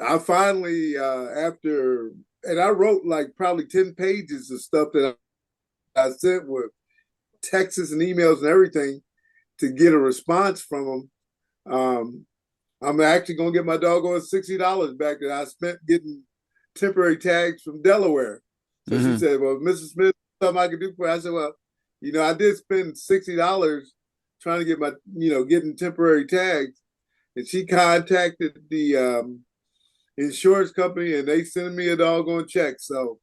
I finally, and I wrote like probably 10 pages of stuff that I sent with texts and emails and everything to get a response from them. I'm actually going to get my doggone $60 back that I spent getting temporary tags from Delaware. So she said, well, Mrs. Smith, something I could do for you. I said, well, I did spend $60 trying to get my, getting temporary tags. And she contacted the insurance company and they sent me a doggone check. So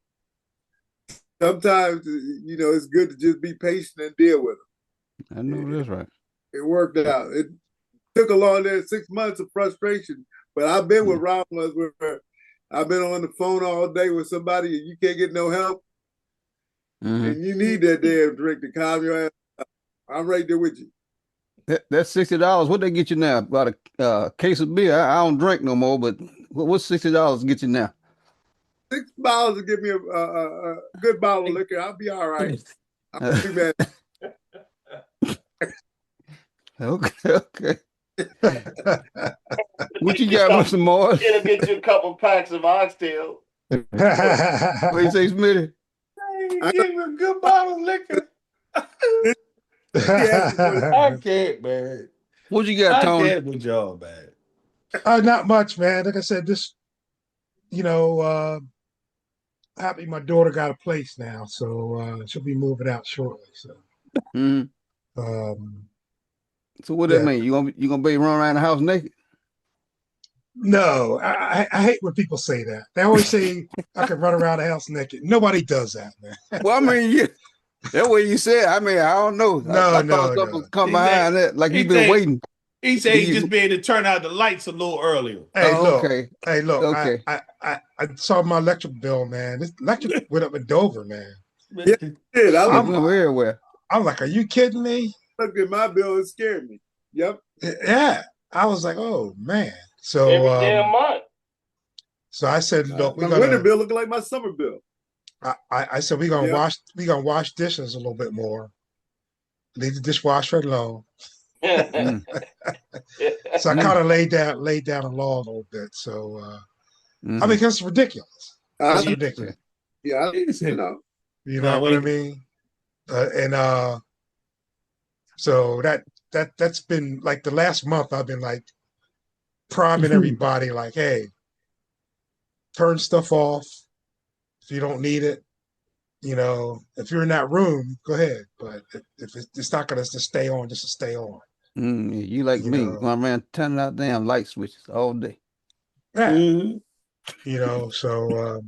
sometimes, it's good to just be patient and deal with them. I know that's right. It worked out. It took a long 6 months of frustration, but I've been with Ron was where I've been on the phone all day with somebody and you can't get no help. And you need that damn drink to calm your ass up. I'm right there with you. That's $60. What they get you now? About a case of beer. I don't drink no more, but what's $60 get you now? $6 to give me a good bottle of liquor. I'll be all right. I'll be mad. Okay. What you got, Mr. Morris? It'll get you a couple packs of oxtail. What you say, Smitty? Hey, give me a good bottle of liquor. I can't, man. What you got, I Tony? can't with y'all, man. Not much, man. Like I said, just you know, happy my daughter got a place now, so she'll be moving out shortly. So, Mhm. um, So what that yeah, mean? You gonna be running around the house naked? no, I hate when people say that. They always say I could run around the house naked. Nobody does that, man. Well, I mean, yeah, that way you said. I mean, I don't know. No, I thought no, something no. was come He said, behind that, like he you've been said, waiting. he said Do he just you? be able to turn out the lights a little earlier. Hey, Oh, look. okay, Hey, look. okay. I saw my electric bill, man. This electric went up in Dover, man. Yeah, shit, I It looked, I'm went everywhere. I'm like, are you kidding me? looked at my bill. It scared me. Yep. Yeah. I was like, oh man. Every damn month. So I said, look, My winter bill looked like my summer bill. I said we're gonna Yeah. wash dishes a little bit more. Leave the dishwasher alone. Mm. So I Mm. kind of laid down the law a little bit. So I mean, Mhm. because it's ridiculous. It's I, ridiculous. yeah, He you said, know. You No, know what I wait. mean? And so that's been like the last month. I've been like priming everybody, like, hey, turn stuff off if you don't need it. You know, if you're in that room, go ahead. But if it's not gonna just stay on, just to stay on. Mm, you like You me, know, going around turning out damn light switches all day. yeah. Mhm. You know, so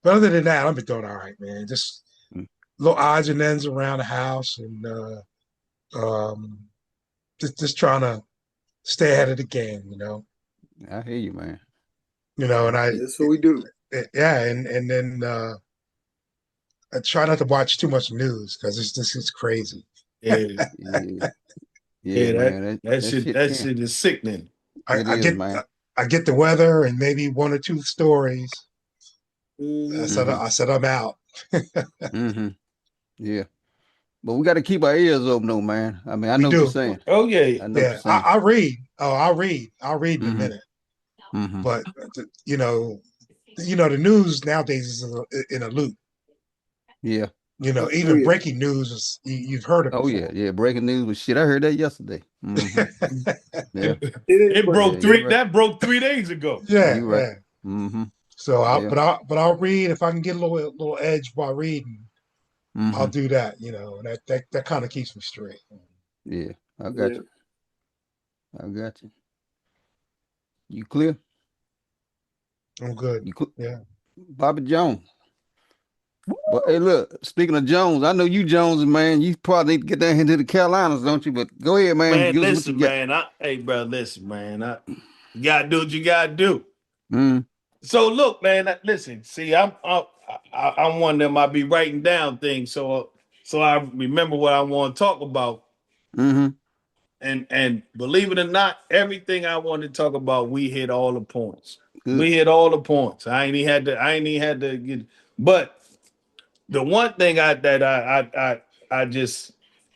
but other than that, I've been doing all right, man. Just Mm. little odds and ends around the house, and um, just trying to stay ahead of the game. I hear you, man. And That's what we do. yeah, and then I try not to watch too much news because this is crazy. Yeah, Yeah, yeah, yeah, man. That that shit that can. shit is sickening. It I is, get man. I get the weather and maybe one or two stories. Mhm. Hmm. I said I'm out. Hmm. Yeah, but we got to keep our ears open, though, man. I mean, I We know what you're do. saying. Oh yeah, I know what you're Yeah, saying. I read. Oh, I'll read. I'll read in a Hmm. minute. Hmm. But the news nowadays is in a loop. Yeah. Oh Even yeah. breaking news is you've heard it Oh yeah, before. yeah. Breaking news was shit. I heard that yesterday. Hmm. Yeah. it, It is it breaking. Yeah, broke you three. right. That broke 3 days ago. Yeah, You right. yeah. Hmm. So Yeah. I'll read if I can get a little edge while reading. I'll Hmm. do that. And that kind of keeps me straight. Yeah. I got Yeah. you. I got you. You clear? I'm good. You cl- Yeah. Bobby Jones. But hey, look. Speaking of Jones, I know you Jones, man. You probably need to get down here to the Carolinas, don't you? But go ahead, man. Man, Give us what you listen, got. man. Hey, bro, listen, man. You gotta do what you gotta do. Mm, So look, man. Listen, see, I'm one of them. I be writing down things, so I remember what I want to talk about. mm-hmm. And believe it or not, everything I want to talk about, we hit all the points. Good. We hit all the points. I ain't even had to get. But the one thing I just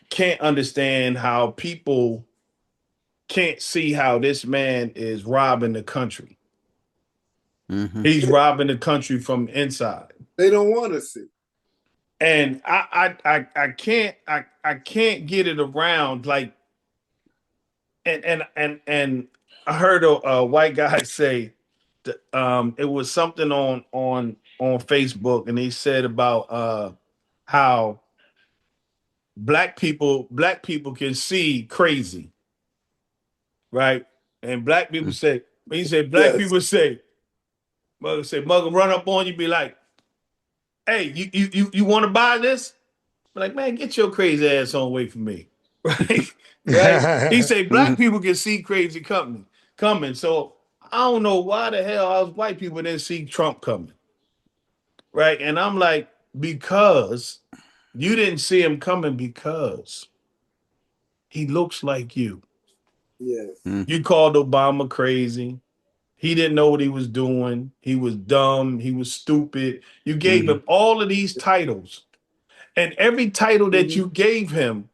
can't understand how people can't see how this man is robbing the country. Mm-hmm. He's robbing the country from inside. They don't want to see. And I can't get it around, like, and I heard a white guy say that, it was something on Facebook, and he said about how black people can see crazy, right? And black people say, he said black Yes. people say, mugger run up on you, be like, hey, you want to buy this? Like, man, get your crazy ass on away from me. Right? Right? He said Mm-hmm. black people can see crazy coming. So I don't know why the hell us white people didn't see Trump coming. Right? And I'm like, because you didn't see him coming because he looks like you. Yes. You called Obama crazy. He didn't know what he was doing. He was dumb. He was stupid. You gave Mm-hmm. him all of these titles. And every title that Mhm. you gave him,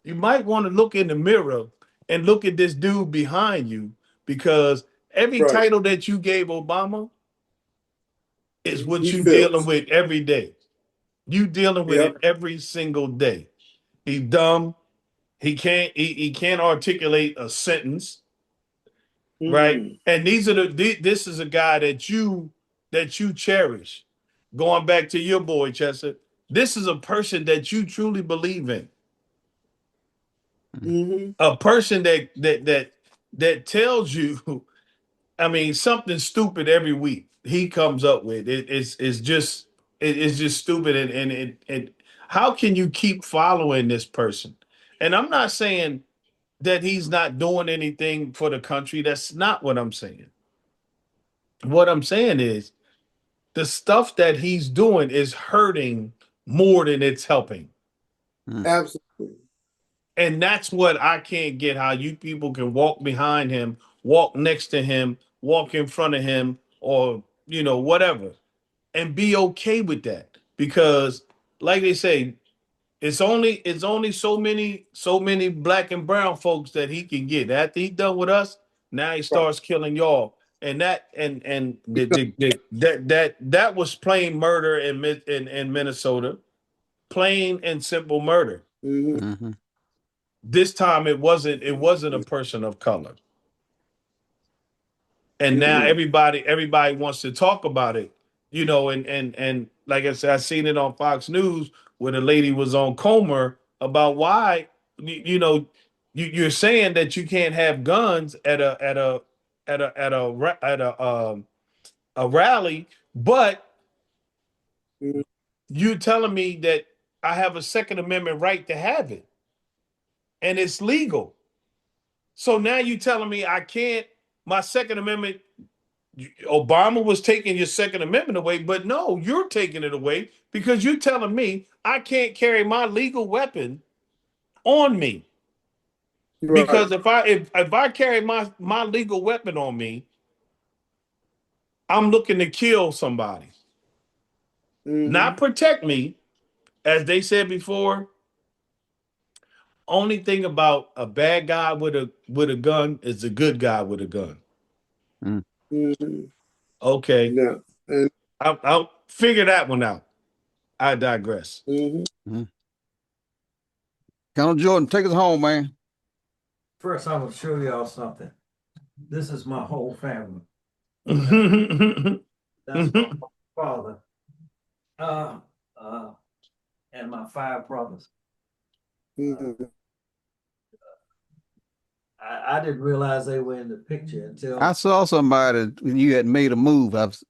you might want to look in the mirror and look at this dude behind you, because every Right. title that you gave Obama, is what He you feels. dealing with every day. You dealing with Yep. it every single day. He's dumb. He can't articulate a sentence, right? And this is a guy that you cherish. Going back to your boy, Chester, this is a person that you truly believe in. Mm-hmm. A person that tells you, I mean, something stupid every week he comes up with. It's just stupid, and how can you keep following this person? And I'm not saying that he's not doing anything for the country. That's not what I'm saying. What I'm saying is the stuff that he's doing is hurting more than it's helping. Absolutely. And that's what I can't get, how you people can walk behind him, walk next to him, walk in front of him, or whatever, and be okay with that. Because like they say, it's only so many black and brown folks that he can get. After he done with us, now he Right. starts killing y'all. And that was plain murder in Minnesota. Plain and simple murder. Mm-hmm. This time it wasn't a person of color. And now Mm-hmm. everybody wants to talk about it, and like I said, I seen it on Fox News where the lady was on Comer about why you're saying that you can't have guns at a rally, but Mm-hmm. you're telling me that I have a Second Amendment right to have it, and it's legal. So now you telling me I can't, my Second Amendment, Obama was taking your Second Amendment away, but no, you're taking it away because you're telling me I can't carry my legal weapon on me. Right. Because if I carry my legal weapon on me, I'm looking to kill somebody. Mm-hmm. Not protect me. As they said before, only thing about a bad guy with a gun is a good guy with a gun. Mm-hmm. Okay. Yeah. And I'll figure that one out. I digress. mm-hmm. Colonel Jordan, take us home, man. First, I'm gonna show y'all something. This is my whole family. That's my father, uh, and my 5 brothers. Mm-hmm. I didn't realize they were in the picture until I saw somebody when you had made a move. I was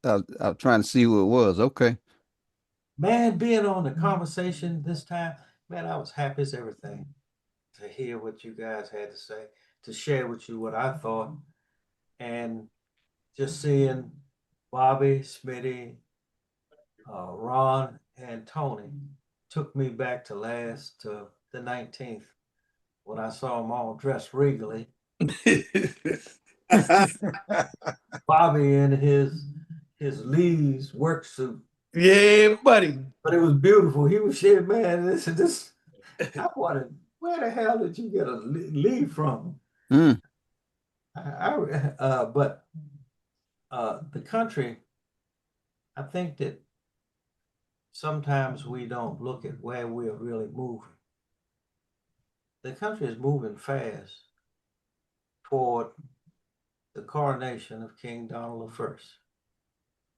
trying to see who it was. Okay. man being on the conversation this time. Man, I was happy as everything to hear what you guys had to say, to share with you what I thought, and just seeing Bobby, Smitty, Ron, and Tony took me back to the 19th when I saw them all dressed regally. Bobby in his Lee's work suit, Yeah, buddy. but it was beautiful. He was saying, "Man, this." I wanted, where the hell did you get a Lee from? Mm. But the country, I think that sometimes we don't look at where we're really moving. The country is moving fast toward the coronation of King Donald I.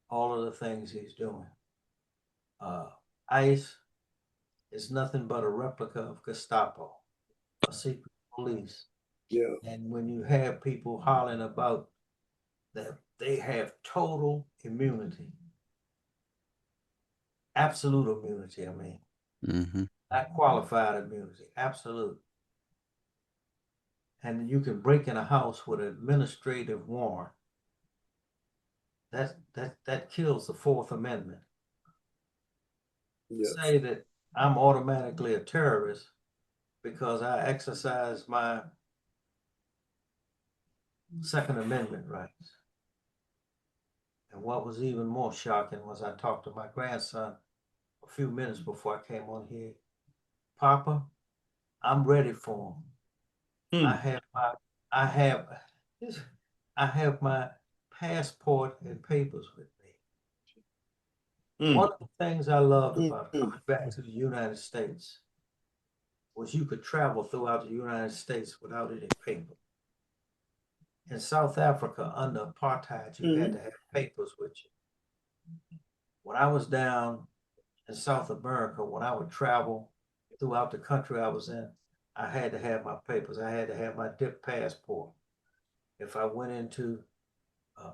All of the things he's doing. ICE is nothing but a replica of Gestapo, a secret police. Yeah. And when you have people hollering about that they have total immunity, absolute immunity, I mean, Mm-hmm. not qualified immunity, absolute. And you can break in a house with an administrative warrant. That kills the Fourth Amendment. Yes. Say that I'm automatically a terrorist because I exercise my Second Amendment rights. And what was even more shocking was I talked to my grandson a few minutes before I came on here. Papa, I'm ready for him. I have my passport and papers with me. One of the things I loved about coming back to the United States was you could travel throughout the United States without any paper. In South Africa, under apartheid, you had to have papers with you. When I was down in South America, when I would travel throughout the country I was in, I had to have my papers. I had to have my dip passport. If I went into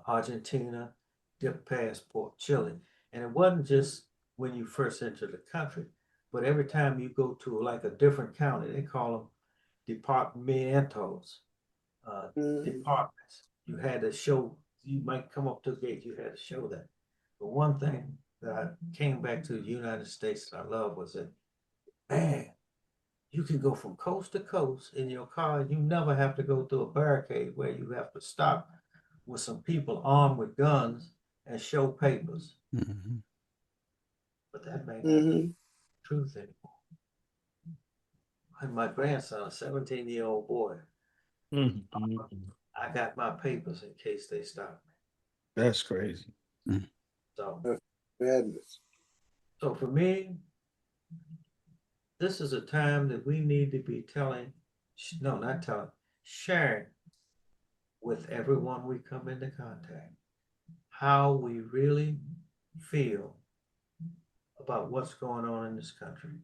Argentina, dip passport, Chile. And it wasn't just when you first entered the country, but every time you go to like a different county, they call them departamentos, departments. You had to show, you might come up to the gate, you had to show that. But one thing that I came back to the United States that I love was that, man, you can go from coast to coast in your car. You never have to go through a barricade where you have to stop with some people armed with guns and show papers. Mhm. But that may not be the truth anymore. And my grandson, a 17-year-old boy, I got my papers in case they stop me. That's crazy. So, Madness. so for me, this is a time that we need to be sharing with everyone we come into contact how we really feel about what's going on in this country.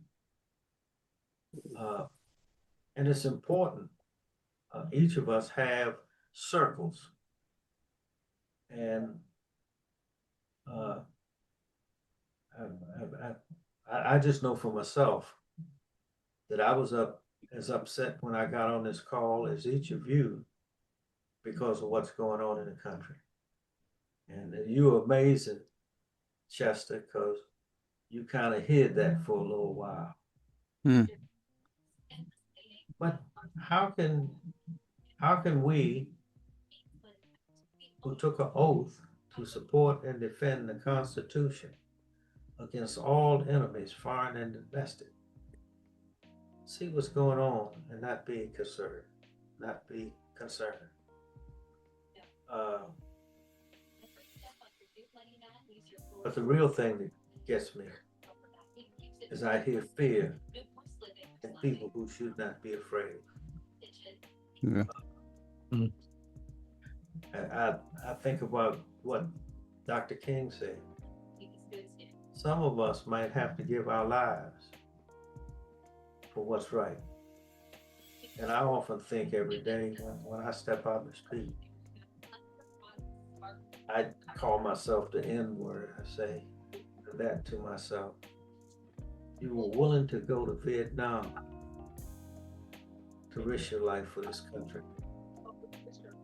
And it's important. Each of us have circles. And I just know for myself that I was as upset when I got on this call as each of you because of what's going on in the country. And you're amazing, Chester, because you kind of hid that for a little while. But how can we, who took an oath to support and defend the Constitution against all enemies, foreign and domestic, see what's going on and not be concerned? But the real thing that gets me is I hear fear in people who should not be afraid. Yeah. And I think about what Dr. King said. Some of us might have to give our lives for what's right. And I often think every day when I step out in the street, I call myself the N-word. I say that to myself. You were willing to go to Vietnam to risk your life for this country.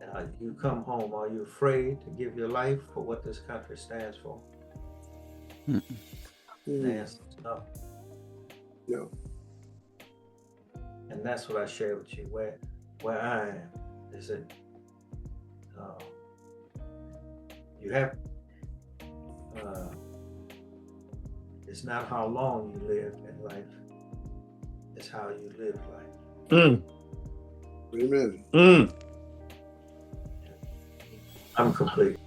Now, you come home, are you afraid to give your life for what this country stands for? The answer is no. Yeah. And that's what I share with you. Where I am is that you have. It's not how long you live in life; it's how you live life. Amen. I'm complete.